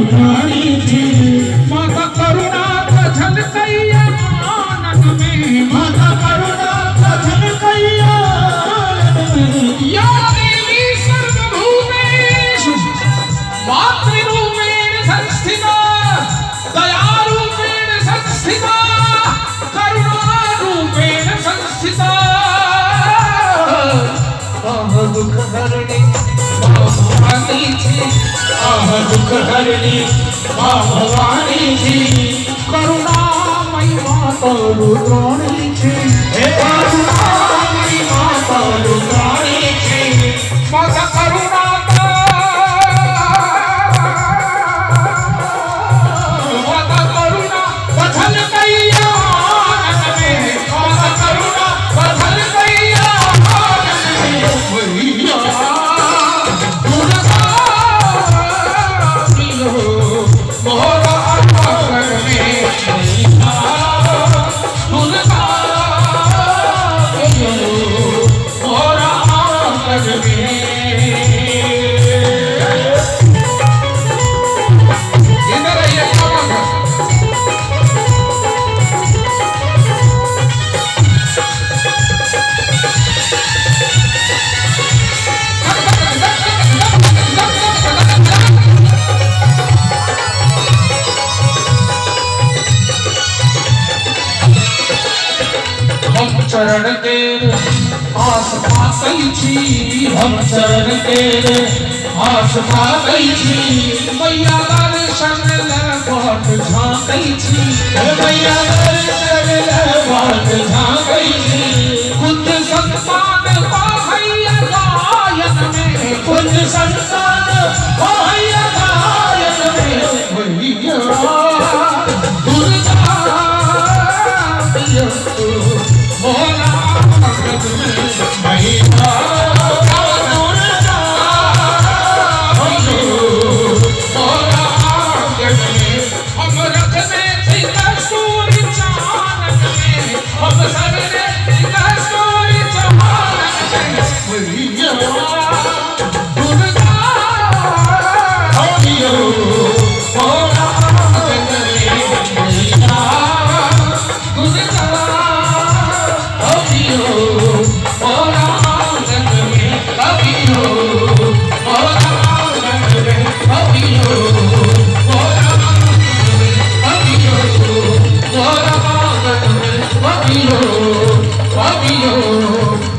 प्राणी थी माता करुणा कथन कैया आनंद में माता करुणा कथन कैया या देवी सर्वभूतेषु मातृरूपेण संस्थिता दयारूपेण संस्थिता करुणारूपेण संस्थिता दुख हरणी भवानी थी दुख हरणी भवानी थी करुणामयी माता रुद्राणी थी करुणामयी माता रुद्राणी थी माता करुणा माता करुणा कथन कैया आनंद में माता करुणा कथन कैया आनंद में भैया मोरा आकर में मोरा आकर में इधर आइए चरण तेरे आस पाई छी हम चरण तेरे आस पाई छी मैया दर्शन ले बाट झांकई छी मैया दर्शन ले बाट झांकई छी कुछ संतान पाहैया गायन में कुछ संतान पाहैया गायन में भैया दुर्गा मोरा भगत में महिमा दुर्गा मोरा भगत में हम रथ में थी कस्तूरी चानन में हम सगरे थी कस्तूरी चानन में भैया दुर्गा मोरा भगत में महिमा दुर्गा मोरा आंगन में कभियो मोरा आंगन में कभियो मोरा आंगन में कभियो मोरा आंगन में कभियो